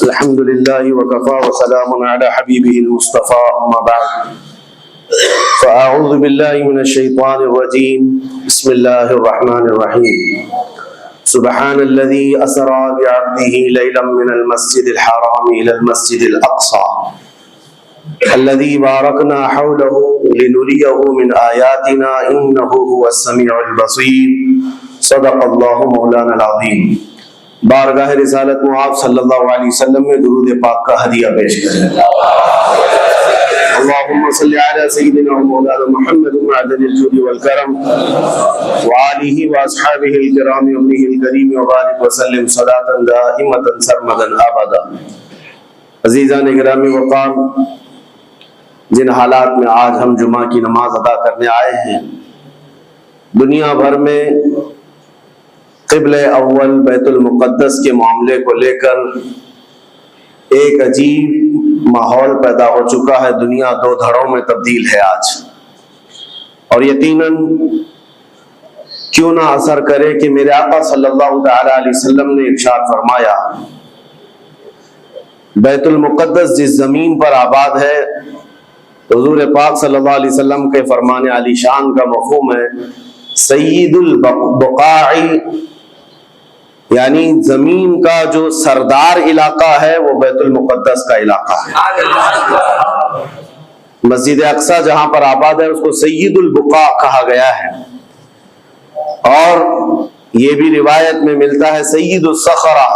الحمد لله وكفى وسلام على حبيبه المصطفى أما بعد فأعوذ بالله من الشيطان الرجيم بسم الله الرحمن الرحيم سبحان الذي أسرى بعبده ليلا من المسجد الحرام إلى المسجد الأقصى الذي باركنا حوله لنريه من آياتنا إنه هو السميع البصير صدق الله مولانا العظيم۔ بارگاہ رسالت معاذ صلی اللہ علیہ وسلم میں درود پاک کا ہدیہ پیش کریں۔ اللہم صلی علی سیدنا و مولانا محمد معدن الجود والکرم وآلہ واصحابہ الکرام وابنہ الکریم وبارک وسلم صلاۃ دائمۃ سرمدا ابدا۔ عزیزان گرامی وقار، جن حالات میں آج ہم جمعہ کی نماز ادا کرنے آئے ہیں، دنیا بھر میں قبلہ اول بیت المقدس کے معاملے کو لے کر ایک عجیب ماحول پیدا ہو چکا ہے۔ دنیا دو دھڑوں میں تبدیل ہے آج، اور یقیناً کیوں نہ اثر کرے کہ میرے آقا صلی اللہ تعالی علیہ وسلم نے ارشاد فرمایا، بیت المقدس جس زمین پر آباد ہے، حضور پاک صلی اللہ علیہ وسلم کے فرمان علی شان کا مفہوم ہے سید البقاع، یعنی زمین کا جو سردار علاقہ ہے وہ بیت المقدس کا علاقہ ہے۔ مسجد اقصی جہاں پر آباد ہے اس کو سید البقاع کہا گیا ہے، اور یہ بھی روایت میں ملتا ہے سید الصخرہ،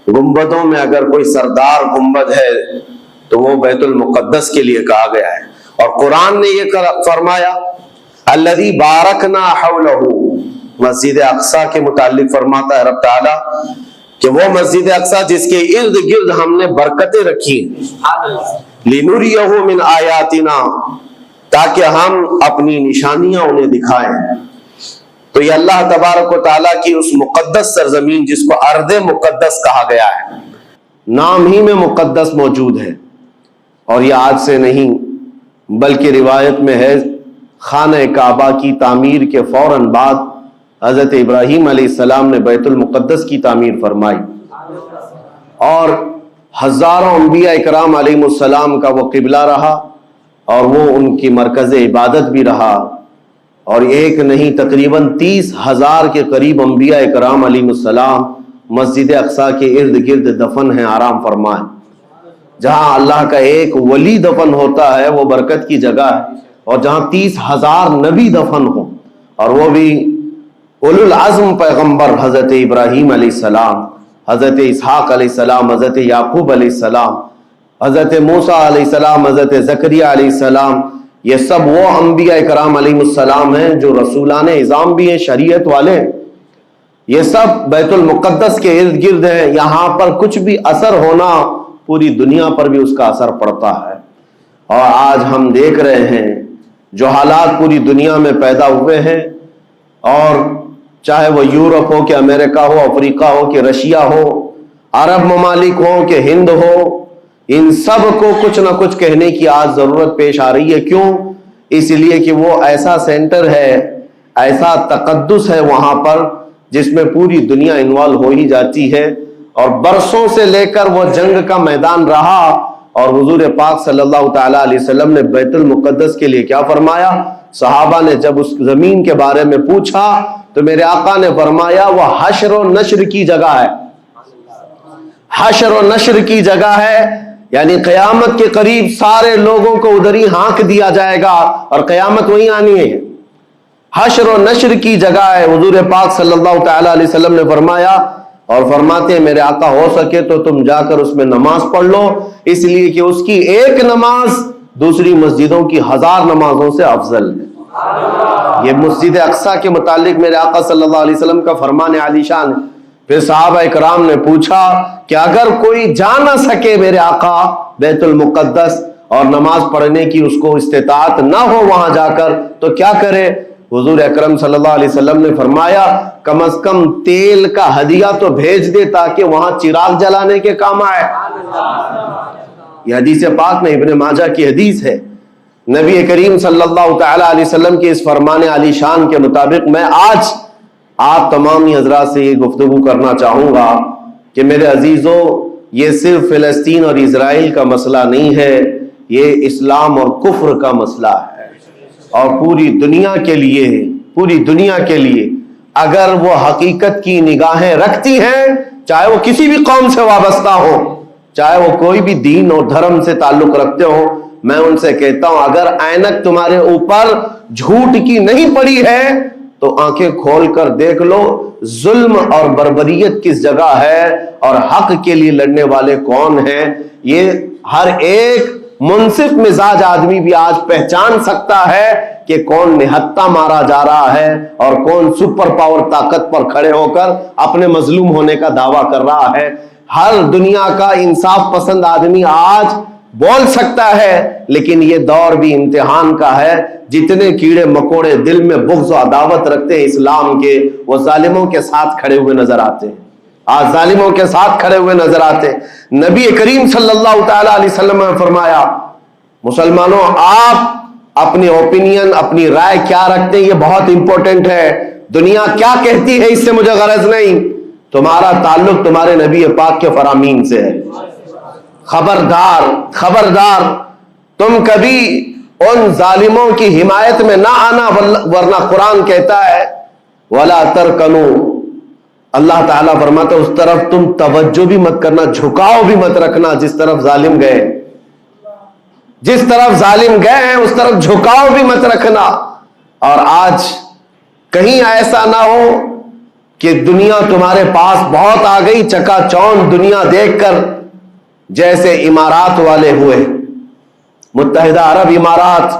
گنبدوں میں اگر کوئی سردار گنبد ہے تو وہ بیت المقدس کے لیے کہا گیا ہے۔ اور قرآن نے یہ فرمایا الذی بارکنا حولہ، مسجد اقصی کے متعلق فرماتا ہے رب تعالیٰ کہ وہ مسجد اقصی جس کے ارد گرد ہم نے برکتیں رکھی لنریہ من آیاتنا، تاکہ ہم اپنی نشانیاں انہیں دکھائیں۔ تو یہ اللہ تبارک و تعالیٰ کی اس مقدس سرزمین جس کو ارض مقدس کہا گیا ہے، نام ہی میں مقدس موجود ہے، اور یہ آج سے نہیں بلکہ روایت میں ہے خانہ کعبہ کی تعمیر کے فوراً بعد حضرت ابراہیم علیہ السلام نے بیت المقدس کی تعمیر فرمائی، اور ہزاروں انبیاء اکرام علیہ السلام کا وہ قبلہ رہا، اور وہ ان کی مرکز عبادت بھی رہا، اور ایک نہیں تقریباً 30,000 کے قریب انبیاء اکرام علیہ السلام مسجد اقصی کے ارد گرد دفن ہیں، آرام فرمائیں۔ جہاں اللہ کا ایک ولی دفن ہوتا ہے وہ برکت کی جگہ ہے، اور جہاں 30,000 نبی دفن ہو، اور وہ بھی اولو العزم پیغمبر حضرت ابراہیم علیہ السلام، حضرت اسحاق علیہ السلام، حضرت یعقوب علیہ السلام، حضرت موسیٰ علیہ السلام، حضرت زکریا علیہ السلام، یہ سب وہ انبیاء کرام علیہ السلام ہیں جو رسولان اعظام بھی ہیں، شریعت والے ہیں۔ یہ سب بیت المقدس کے ارد گرد ہیں۔ یہاں پر کچھ بھی اثر ہونا پوری دنیا پر بھی اس کا اثر پڑتا ہے، اور آج ہم دیکھ رہے ہیں جو حالات پوری دنیا میں پیدا ہوئے ہیں، اور چاہے وہ یورپ ہو کہ امریکہ ہو، افریقہ ہو کہ رشیا ہو، عرب ممالک ہو کہ ہند ہو، ان سب کو کچھ نہ کچھ کہنے کی آج ضرورت پیش آ رہی ہے۔ کیوں؟ اس لیے کہ وہ ایسا سینٹر ہے، ایسا تقدس ہے وہاں پر جس میں پوری دنیا انوالو ہو ہی جاتی ہے، اور برسوں سے لے کر وہ جنگ کا میدان رہا، اور حضور پاک صلی اللہ تعالی علیہ وسلم نے بیت المقدس کے لیے کیا فرمایا؟ صحابہ نے جب اس زمین کے بارے میں پوچھا تو میرے آقا نے فرمایا وہ حشر و نشر کی جگہ ہے، حشر و نشر کی جگہ ہے، یعنی قیامت کے قریب سارے لوگوں کو ادھر ہی ہانک دیا جائے گا، اور قیامت وہیں آنی ہے۔ حشر و نشر کی جگہ ہے، حضور پاک صلی اللہ تعالی علیہ وسلم نے فرمایا، اور فرماتے ہیں میرے آقا ہو سکے تو تم جا کر اس میں نماز پڑھ لو، اس لیے کہ اس کی ایک نماز دوسری مسجدوں کی 1000 نمازوں سے افضل ہے۔ یہ مسجد اقصی کے متعلق میرے آقا صلی اللہ علیہ وسلم کا فرمان علی شان ہے۔ پھر صحابہ اکرام نے پوچھا کہ اگر کوئی جا نہ سکے میرے آقا بیت المقدس اور نماز پڑھنے کی اس کو استطاعت نہ ہو وہاں جا کر تو کیا کرے؟ حضور اکرم صلی اللہ علیہ وسلم نے فرمایا کم از کم تیل کا ہدیہ تو بھیج دے تاکہ وہاں چراغ جلانے کے کام آئے۔ یہ حدیث پاک میں ابن ماجہ کی حدیث ہے۔ نبی کریم صلی اللہ تعالی علیہ وسلم کے اس فرمان علی شان کے مطابق میں آج آپ تمام حضرات سے یہ گفتگو کرنا چاہوں گا کہ میرے عزیزوں، یہ صرف فلسطین اور اسرائیل کا مسئلہ نہیں ہے، یہ اسلام اور کفر کا مسئلہ ہے، اور پوری دنیا کے لیے، پوری دنیا کے لیے اگر وہ حقیقت کی نگاہیں رکھتی ہیں، چاہے وہ کسی بھی قوم سے وابستہ ہو، چاہے وہ کوئی بھی دین اور دھرم سے تعلق رکھتے ہو، میں ان سے کہتا ہوں اگر اینک تمہارے اوپر جھوٹ کی نہیں پڑی ہے تو آنکھیں کھول کر دیکھ لو ظلم اور بربریت کس جگہ ہے اور حق کے لیے لڑنے والے کون ہیں۔ یہ ہر ایک منصف مزاج آدمی بھی آج پہچان سکتا ہے کہ کون نہتہ مارا جا رہا ہے اور کون سپر پاور طاقت پر کھڑے ہو کر اپنے مظلوم ہونے کا دعویٰ کر رہا ہے۔ ہر دنیا کا انصاف پسند آدمی آج بول سکتا ہے، لیکن یہ دور بھی امتحان کا ہے۔ جتنے کیڑے مکوڑے دل میں بغض و عداوت رکھتے ہیں اسلام کے، وہ ظالموں کے ساتھ کھڑے ہوئے نظر آتے ہیں، آج ظالموں کے ساتھ کھڑے ہوئے نظر آتے ہیں۔ نبی کریم صلی اللہ تعالی علیہ وسلم نے فرمایا مسلمانوں آپ اپنی اوپینین، اپنی رائے کیا رکھتے ہیں یہ بہت امپورٹنٹ ہے، دنیا کیا کہتی ہے اس سے مجھے غرض نہیں، تمہارا تعلق تمہارے نبی پاک کے فرامین سے ہے۔ خبردار خبردار تم کبھی ان ظالموں کی حمایت میں نہ آنا، ورنہ قرآن کہتا ہے وَلَا تَرْكَنُوا، اللہ تعالیٰ فرماتا ہے اس طرف تم توجہ بھی مت کرنا، جھکاؤ بھی مت رکھنا جس طرف ظالم گئے، جس طرف ظالم گئے ہیں اس طرف جھکاؤ بھی مت رکھنا۔ اور آج کہیں ایسا نہ ہو کہ دنیا تمہارے پاس بہت آ گئی، چکا چوند دنیا دیکھ کر جیسے امارات والے ہوئے، متحدہ عرب امارات،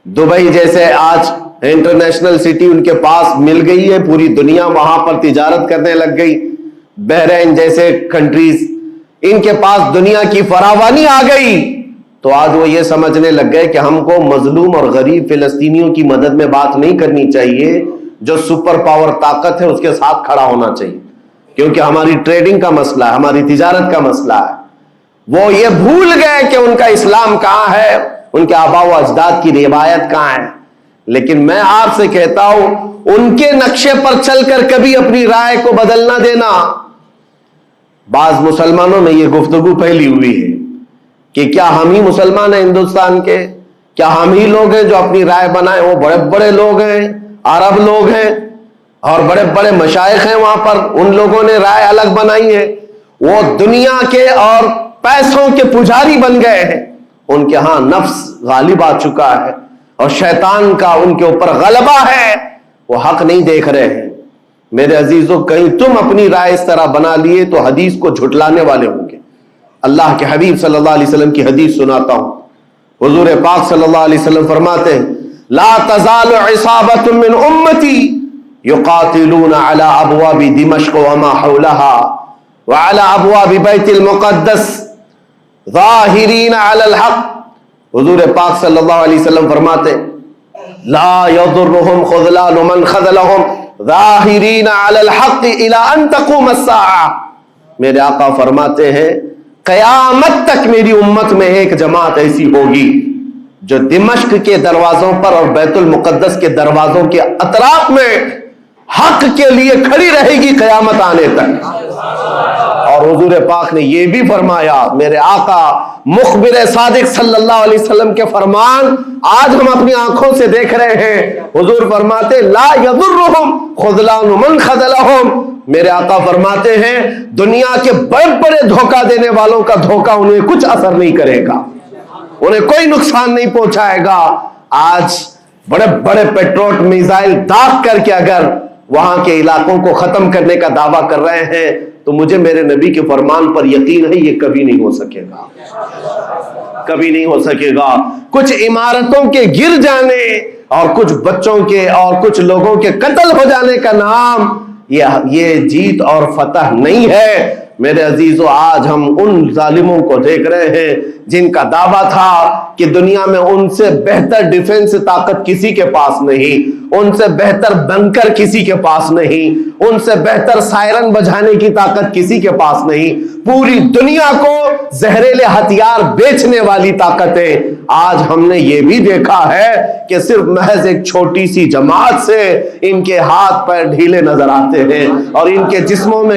دبئی جیسے آج انٹرنیشنل سٹی ان کے پاس مل گئی ہے، پوری دنیا وہاں پر تجارت کرنے لگ گئی، بحرین جیسے کنٹریز ان کے پاس دنیا کی فراوانی آ گئی، تو آج وہ یہ سمجھنے لگ گئے کہ ہم کو مظلوم اور غریب فلسطینیوں کی مدد میں بات نہیں کرنی چاہیے، جو سپر پاور طاقت ہے اس کے ساتھ کھڑا ہونا چاہیے، کیونکہ ہماری ٹریڈنگ کا مسئلہ ہے، ہماری تجارت کا مسئلہ ہے۔ وہ یہ بھول گئے کہ ان کا اسلام کہاں ہے، ان کے آباء و اجداد کی روایت کہاں ہے۔ لیکن میں آپ سے کہتا ہوں ان کے نقشے پر چل کر کبھی اپنی رائے کو بدل نہ دینا۔ بعض مسلمانوں میں یہ گفتگو پھیلی ہوئی ہے کہ کیا ہم ہی مسلمان ہیں ہندوستان کے، کیا ہم ہی لوگ ہیں جو اپنی رائے بنائیں، وہ بڑے بڑے لوگ ہیں، عرب لوگ ہیں اور بڑے بڑے مشائخ ہیں وہاں پر، ان لوگوں نے رائے الگ بنائی ہے، وہ دنیا کے اور پیسوں کے پجاری بن گئے ہیں، ان کے ہاں نفس غالب آ چکا ہے اور شیطان کا ان کے اوپر غلبہ ہے، وہ حق نہیں دیکھ رہے ہیں۔ میرے عزیزوں کہیں تم اپنی رائے اس طرح بنا لیے تو حدیث کو جھٹلانے والے ہوں گے۔ اللہ کے حبیب صلی اللہ علیہ وسلم کی حدیث سناتا ہوں، حضور پاک صلی اللہ علیہ وسلم فرماتے ہیں لا تزال عصابۃ من امتی یقاتلون علی ابواب دمشق وما حولها وعلى ابواب بیت المقدس ظاہرین علی الحق۔ حضور پاک صلی اللہ علیہ وسلم فرماتے لا یضرهم خذلان من خذلهم ظاہرین علی الحق الى ان تقوم الساعہ۔ میرے آقا فرماتے ہیں قیامت تک میری امت میں ایک جماعت ایسی ہوگی جو دمشق کے دروازوں پر اور بیت المقدس کے دروازوں کے اطراف میں حق کے لیے کھڑی رہے گی قیامت آنے تک۔ اور حضور پاک نے یہ بھی فرمایا، میرے آقا مخبر صادق صلی اللہ علیہ وسلم کے فرمان آج ہم اپنی آنکھوں سے دیکھ رہے ہیں، حضور فرماتے لا یضرهم خذلان من خذلهم۔ میرے آقا فرماتے ہیں دنیا کے بڑے بڑے دھوکہ دینے والوں کا دھوکہ انہیں کچھ اثر نہیں کرے گا، انہیں کوئی نقصان نہیں پہنچائے گا۔ آج بڑے بڑے پیٹروٹ میزائل داغ کر کے اگر وہاں کے علاقوں کو ختم کرنے کا دعویٰ کر رہے ہیں تو مجھے میرے نبی کے فرمان پر یقین ہے یہ کبھی نہیں ہو سکے گا، کبھی نہیں ہو سکے گا۔ کچھ عمارتوں کے گر جانے اور کچھ بچوں کے اور کچھ لوگوں کے قتل ہو جانے کا نام یہ جیت اور فتح نہیں ہے۔ میرے عزیزو آج ہم ان ظالموں کو دیکھ رہے ہیں جن کا دعویٰ تھا کہ دنیا میں ان سے بہتر ڈیفنس طاقت کسی کے پاس نہیں، ان سے بہتر بنکر کسی کے پاس نہیں، ان سے بہتر سائرن بجانے کی طاقت کسی کے پاس نہیں، پوری دنیا کو زہریلے ہتھیار بیچنے والی طاقتیں۔ آج ہم نے یہ بھی دیکھا ہے کہ صرف محض ایک چھوٹی سی جماعت سے ان کے ہاتھ پیر ڈھیلے نظر آتے ہیں اور ان کے جسموں میں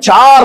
4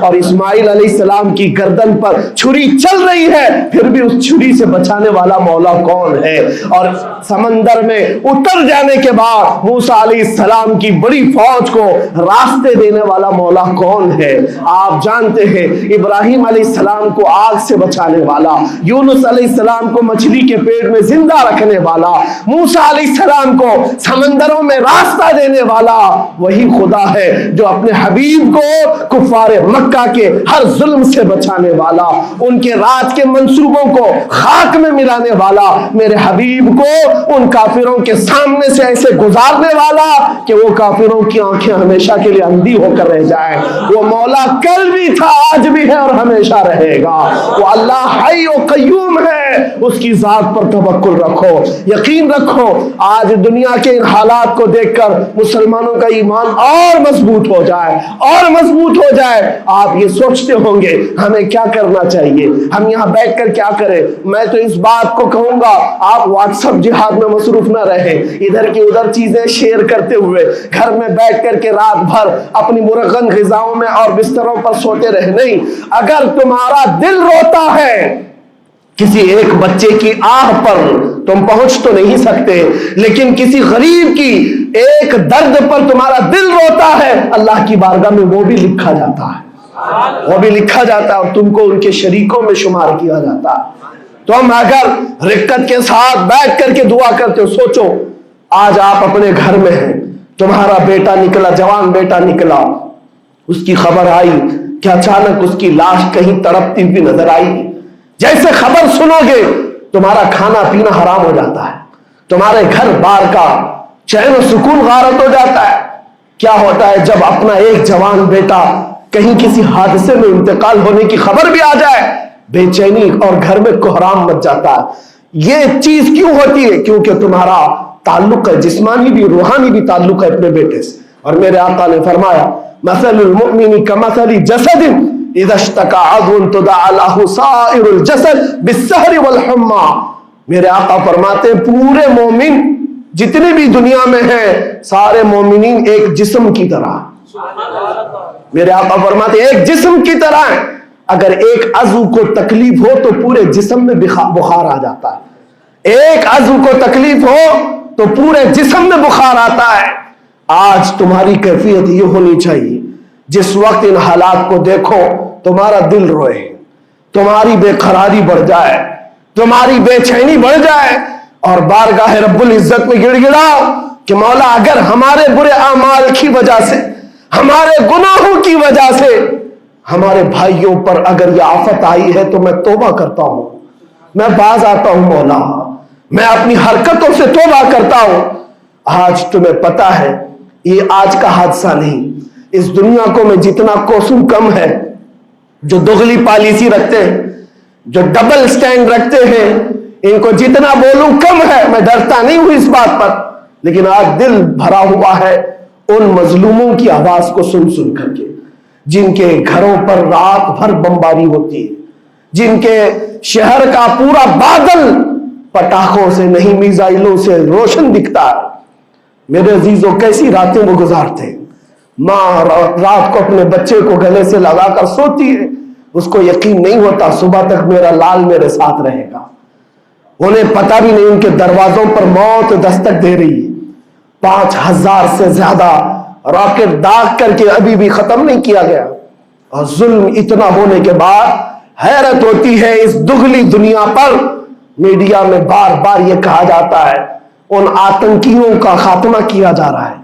اور اسماعیل علیہ السلام کی گردن پر چھری چل رہی ہے، پھر بھی اس چھری سے بچانے والا مولا کون ہے؟ اور سمندر میں اتر جانے کے بعد موسیٰ علیہ السلام کی بڑی فوج کو راستے دینے والا مولا کون ہے؟ آپ جانتے ہیں ابراہیم علیہ السلام کو آگ سے بچانے والا، یونس علیہ السلام کو مچھلی کے پیٹ میں زندہ رکھنے والا، موسیٰ علیہ السلام کو سمندروں میں راستہ دینے والا وہی خدا ہے جو اپنے حبیب کو کفار مکہ کے ہر ظلم سے بچانے والا، ان کے رات کے منصوبوں کو خاک میں ملانے والا، میرے حبیب کو ان کافروں کے سامنے سے ایسے گزارنے والا کہ وہ کافروں کی آنکھیں ہمیشہ کے لیے اندھی ہو کر رہ جائیں۔ وہ مولا کل بھی تھا، آج بھی ہے اور ہمیشہ رہے گا۔ وہ اللہ حی و قیوم ہے، اس کی ذات پر توکل رکھو، یقین رکھو۔ آج دنیا کے ان حالات کو دیکھ کر مسلمانوں کا ایمان اور مضبوط ہو جائے، اور مضبوط ہو جائے۔ آپ یہ سوچتے ہوں گے ہمیں کیا کرنا چاہیے، ہم یہاں بیٹھ کر کیا کریں؟ میں تو اس بات کو کہوں گا آپ واٹس ایپ جہاد میں مصروف نہ رہیں، ادھر کی ادھر چیزیں شیئر کرتے ہوئے گھر میں بیٹھ کر کے رات بھر اپنی مرغن غذاؤں میں اور بستروں پر سوتے رہے نہیں۔ اگر تمہارا دل روتا ہے کسی ایک بچے کی آہ پر تم پہنچ تو نہیں سکتے، لیکن کسی غریب کی ایک درد پر تمہارا دل روتا ہے، اللہ کی بارگاہ میں وہ بھی لکھا جاتا ہے، وہ بھی لکھا جاتا ہے اور تم کو ان کے شریکوں میں شمار کیا جاتا ہے۔ تو ہم اگر رقت کے ساتھ بیٹھ کر کے دعا کرتے ہو، سوچو آج آپ اپنے گھر میں ہیں، تمہارا بیٹا نکلا، جوان بیٹا نکلا، اس کی خبر آئی کہ اچانک اس کی لاش کہیں تڑپتی ہوئی نظر آئی، جیسے خبر سنو گے تمہارا کھانا پینا حرام ہو جاتا ہے، تمہارے گھر بار کا چین و سکون غارت ہو جاتا ہے۔ کیا ہوتا ہے جب اپنا ایک جوان بیٹا کہیں کسی حادثے میں انتقال ہونے کی خبر بھی آ جائے، بے چینی اور گھر میں کوہرام مچ جاتا ہے۔ یہ چیز کیوں ہوتی ہے؟ کیونکہ تمہارا تعلق ہے، جسمانی بھی روحانی بھی تعلق ہے اپنے بیٹے سے۔ اور میرے آقا نے فرمایا مثل المؤمن کمثل جسد اذا اشتكى عضو تداعى له سائر الجسد بالسهر والحمى۔ میرے آقا فرماتے ہیں پورے مومن جتنے بھی دنیا میں ہیں، سارے مومنین ایک جسم کی طرح، میرے آقا فرماتے ہیں ایک جسم کی طرح ہیں، اگر ایک عضو کو تکلیف ہو تو پورے جسم میں بخار آ جاتا ہے، ایک عضو کو تکلیف ہو تو پورے جسم میں بخار آتا ہے۔ آج تمہاری کیفیت یہ ہونی چاہیے، جس وقت ان حالات کو دیکھو تمہارا دل روئے، تمہاری بے قراری بڑھ جائے، تمہاری بے چینی بڑھ جائے، اور بارگاہ رب العزت میں گڑ گڑاؤ کہ مولا اگر ہمارے برے اعمال کی وجہ سے، ہمارے گناہوں کی وجہ سے ہمارے بھائیوں پر اگر یہ آفت آئی ہے تو میں توبہ کرتا ہوں، میں باز آتا ہوں مولا، میں اپنی حرکتوں سے توبہ کرتا ہوں۔ آج تمہیں پتا ہے یہ آج کا حادثہ نہیں، اس دنیا کو میں جتنا کوسوں کم ہے، جو دغلی پالیسی رکھتے ہیں، جو ڈبل سٹینڈ رکھتے ہیں، ان کو جتنا بولوں کم ہے، میں ڈرتا نہیں ہوں اس بات پر، لیکن آج دل بھرا ہوا ہے ان مظلوموں کی آواز کو سن سن کر کے، جن کے گھروں پر رات بھر بمباری ہوتی ہے، جن کے شہر کا پورا بادل پٹاخوں سے نہیں میزائلوں سے روشن دکھتا ہے۔ میرے عزیزوں کیسی راتیں وہ گزارتے ہیں، ماں رات کو اپنے بچے کو گلے سے لگا کر سوتی ہے، اس کو یقین نہیں ہوتا صبح تک میرا لال میرے ساتھ رہے گا، انہیں پتہ بھی نہیں ان کے دروازوں پر موت دستک دے رہی ہے۔ 5000 سے زیادہ راکٹ داغ کر کے ابھی بھی ختم نہیں کیا گیا، اور ظلم اتنا ہونے کے بعد حیرت ہوتی ہے اس دگلی دنیا پر میڈیا میں بار بار یہ کہا جاتا ہے ان آتنکیوں کا خاتمہ کیا جا رہا ہے،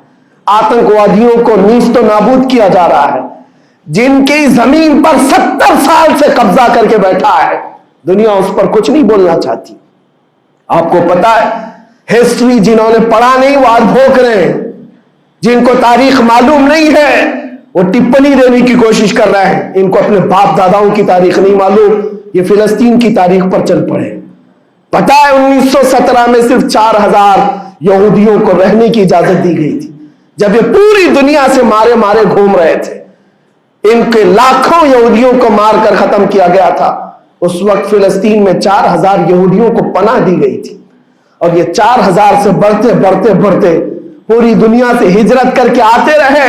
آتنکوادیوں کو نیست و نابود کیا جا رہا ہے، جن کی زمین پر 70 سال سے قبضہ کر کے بیٹھا ہے، دنیا اس پر کچھ نہیں بولنا چاہتی۔ آپ کو پتا ہے ہسٹری جنہوں نے پڑھا نہیں وہ آج بھوک رہے ہیں، جن کو تاریخ معلوم نہیں ہے وہ ٹپنی دینے کی کوشش کر رہے ہیں، ان کو اپنے باپ داداؤں کی تاریخ نہیں معلوم، یہ فلسطین کی تاریخ پر چل پڑے۔ پتا ہے 1917 میں صرف 4000 یہودیوں کو رہنے کی اجازت دی گئی تھی، جب یہ پوری دنیا سے مارے مارے گھوم رہے تھے، ان کے لاکھوں یہودیوں کو مار کر ختم کیا گیا تھا۔ اس وقت فلسطین میں 4000 یہودیوں کو پناہ دی گئی تھی، اور یہ 4000 سے بڑھتے بڑھتے بڑھتے پوری دنیا سے ہجرت کر کے آتے رہے،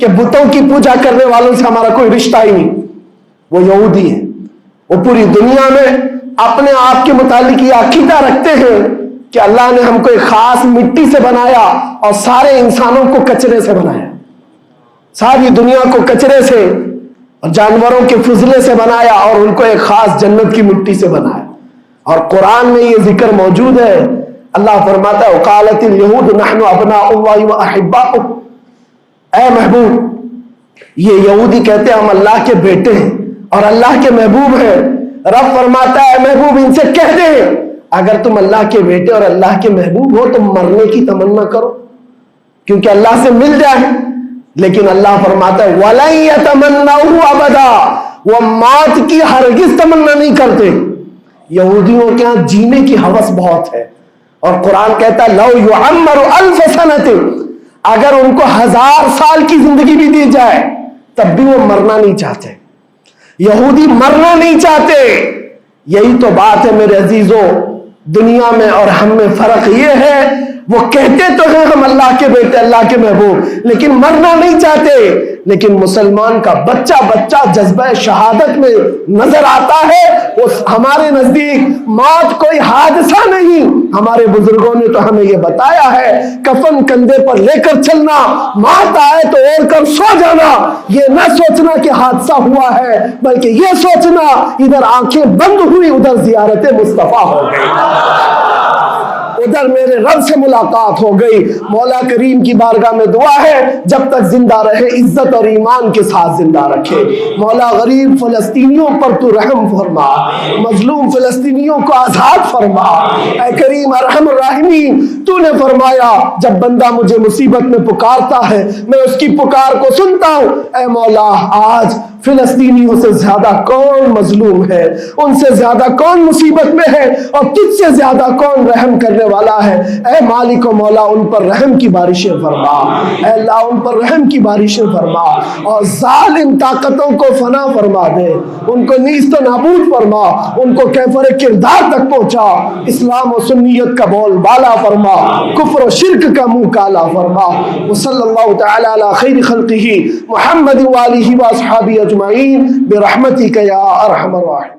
کہ بتوں کی پوجا کرنے والوں سے ہمارا کوئی رشتہ ہی نہیں، وہ یہودی ہیں۔ وہ پوری دنیا میں اپنے آپ کے متعلق یہ عقیدہ رکھتے ہیں کہ اللہ نے ہم کو ایک خاص مٹی سے بنایا اور سارے انسانوں کو کچرے سے بنایا، ساری دنیا کو کچرے سے اور جانوروں کے فضلے سے بنایا اور ان کو ایک خاص جنت کی مٹی سے بنایا۔ اور قرآن میں یہ ذکر موجود ہے، اللہ فرماتا ہے وقالت اليہود نحن ابناء اللہ واحباؤہ، اے محبوب یہ یہودی کہتے ہیں ہم اللہ کے بیٹے ہیں اور اللہ کے محبوب ہیں۔ رب فرماتا ہے محبوب ان سے کہہ دے اگر تم اللہ کے بیٹے اور اللہ کے محبوب ہو تو مرنے کی تمنا کرو کیونکہ اللہ سے مل جائے، لیکن اللہ فرماتا ہے وَلَن يَتَمَنَّوْهُ أَبَدًا، وہ موت کی ہرگز تمنا نہیں کرتے۔ یہودیوں کے ہاں جینے کی ہوس بہت ہے، اور قرآن کہتا ہے لَوْ يُعَمَّرُ أَلْفَ سَنَةٍ، اگر ان کو 1000 سال کی زندگی بھی دی جائے تب بھی وہ مرنا نہیں چاہتے۔ یہودی مرنا نہیں چاہتے۔ یہی تو بات ہے میرے عزیزوں، دنیا میں اور ہم میں فرق یہ ہے وہ کہتے تو ہیں ہم اللہ کے بیٹے اللہ کے محبوب لیکن مرنا نہیں چاہتے، لیکن مسلمان کا بچہ جذبہ شہادت میں نظر آتا ہے۔ ہمارے نزدیک موت کوئی حادثہ نہیں، ہمارے بزرگوں نے تو ہمیں یہ بتایا ہے کفن کندھے پر لے کر چلنا، موت آئے تو اوڑھ کر سو جانا، یہ نہ سوچنا کہ حادثہ ہوا ہے بلکہ یہ سوچنا ادھر آنکھیں بند ہوئی ادھر زیارت مصطفیٰ ہو گئی، ادھر میرے رب سے ملاقات ہو گئی۔ مولا کریم کی بارگاہ میں دعا ہے جب تک زندہ رہے عزت اور ایمان کے ساتھ زندہ رکھے۔ مولا غریب فلسطینیوں پر تو رحم فرما، مظلوم فلسطینیوں کو آزاد فرما۔ اے کریم ارحم الراحمین، تو نے فرمایا جب بندہ مجھے مصیبت میں پکارتا ہے میں اس کی پکار کو سنتا ہوں۔ اے مولا آج فلسطینیوں سے زیادہ کون مظلوم ہے، ان سے زیادہ کون مصیبت میں ہے اور تجھ سے زیادہ کون رحم کرنے والا ہے۔ اے مالک و مولا ان پر رحم کی بارشیں فرما، اے اللہ ان پر رحم کی بارشیں فرما اور ظالم طاقتوں کو فنا فرما دے، ان کو نیست و نابود فرما، ان کو کیفر کردار تک پہنچا، اسلام و سنیت کا بول بالا فرما، کفر و شرک کا منہ کالا فرما۔ وصلی اللہ تعالی علی خیر خلقہ محمد وآلہ واصحابہ اجمعین برحمتک یا ارحم الراحمین۔